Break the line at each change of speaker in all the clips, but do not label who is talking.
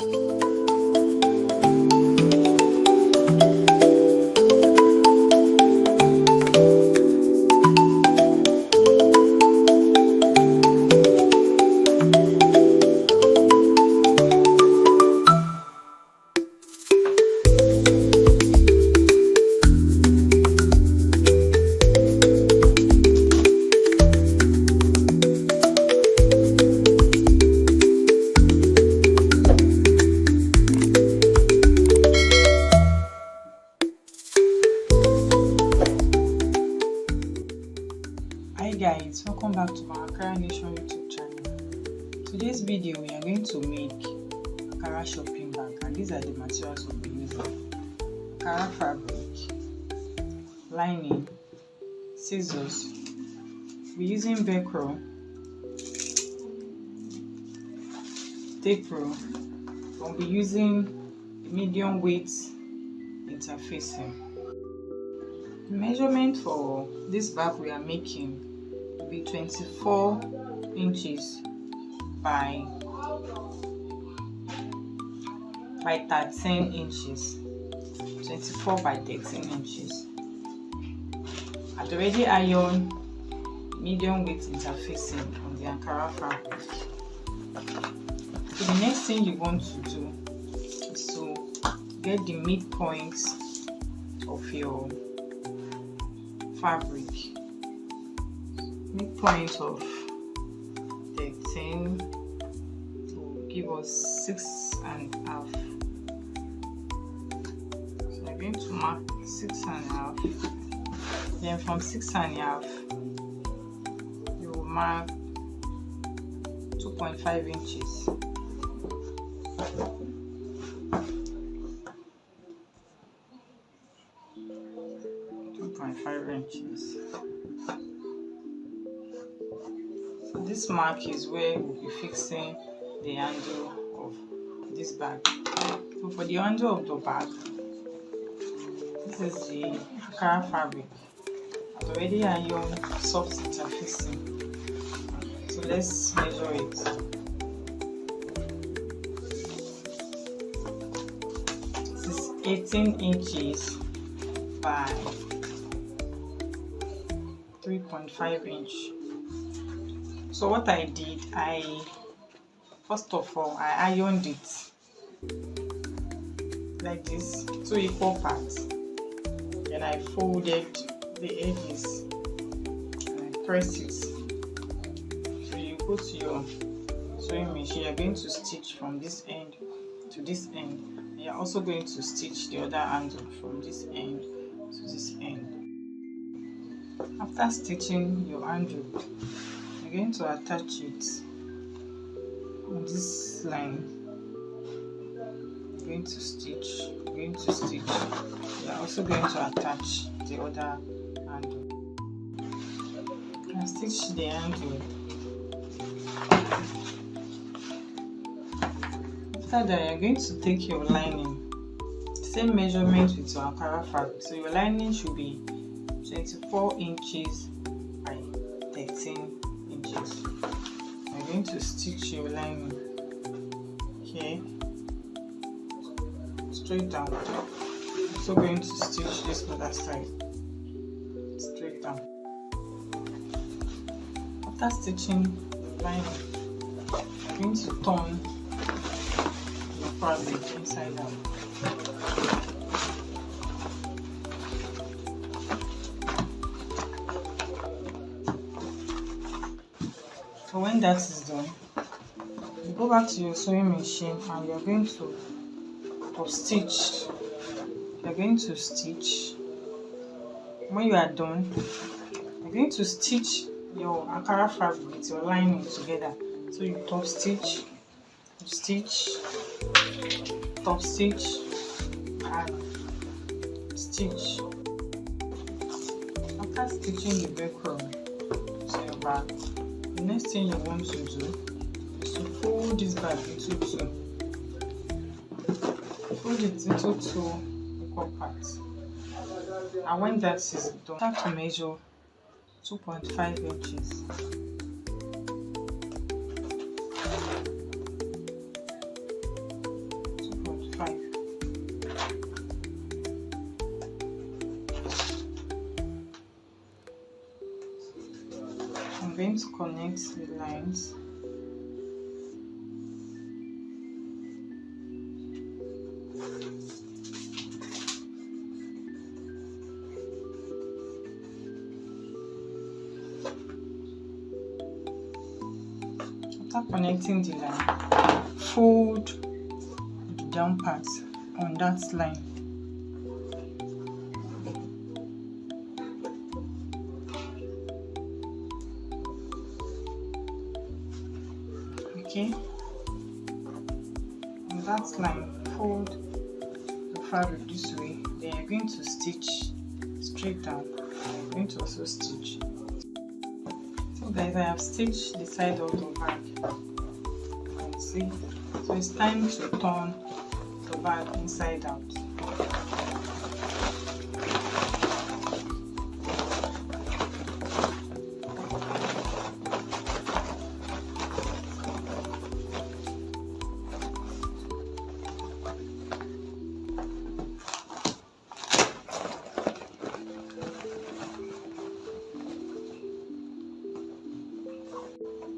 Hi guys, welcome back to my Ankara Nation YouTube channel. Today's video we are going to make Ankara shopping bag, and these are the materials we'll be using: Ankara fabric, lining, scissors. We're using Velcro, tape roll. We'll be using medium weight interfacing. The measurement for this bag we are making will be 24 inches by 13 inches. 24 by 13 inches. I've already ironed medium weight interfacing on the Ankara fabric. So the next thing you want to do is to get the midpoint of your fabric. Midpoint of 13 will give us 6.5. So I'm going to mark 6.5. Then from 6.5 you will mark 2.5 inches. Inches. So this mark is where we'll be fixing the handle of this bag. So for the handle of the bag, this is the Ankara fabric. I've already ironed soft interfacing. So let's measure it. This is 18 inches by 3.5 inch. So what I did, first of all I ironed it like this, 2 equal parts. Then I folded the edges and I pressed it. So you go to your sewing machine, you're going to stitch from this end to this end, and you're also going to stitch the other handle from this end to this end. After stitching your handle, you're going to attach it on this line. You're going to stitch, You're also going to attach the other handle. You can stitch the handle. After that, you're going to take your lining, same measurement with your Ankara fabric. So your lining should be 24 inches by 13 inches. I'm going to stitch your lining here straight down. I'm also going to stitch this other side straight down. After stitching the lining, I'm going to turn your fabric inside out. So when that is done, you go back to your sewing machine and you're going to stitch. You're going to stitch. When you are done, you're going to stitch your Ankara fabric with your lining together. So you top stitch, top stitch, and stitch. After stitching the Velcro to your bag, the next thing you want to do is to fold this bag into two. Fold it into 2 equal parts. And when that is done, start to measure 2.5 inches. 5. I'm going to connect the lines. After connecting the line, fold the down part on that line. Okay, on that line, fold the fabric this way. Then you're going to stitch straight down. I'm going to also stitch. So guys, I have stitched the side of the bag. You can see. So it's time to turn the bag inside out.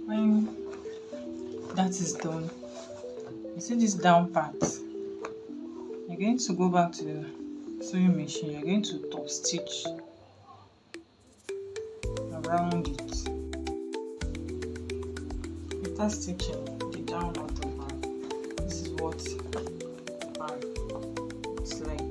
When that is done, you see this down part, you're going to go back to the sewing machine. You're going to top stitch around it. After stitching the down of the bag, this is what the bag looks like.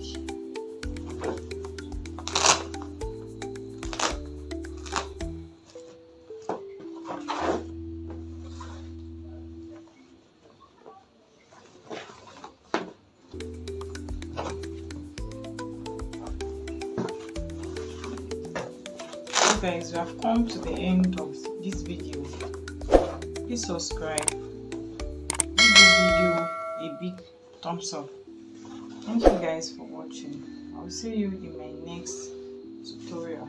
Guys, we have come to the end of this video. Please subscribe, give this video a big thumbs up. Thank you guys for watching. I'll see you in my next tutorial.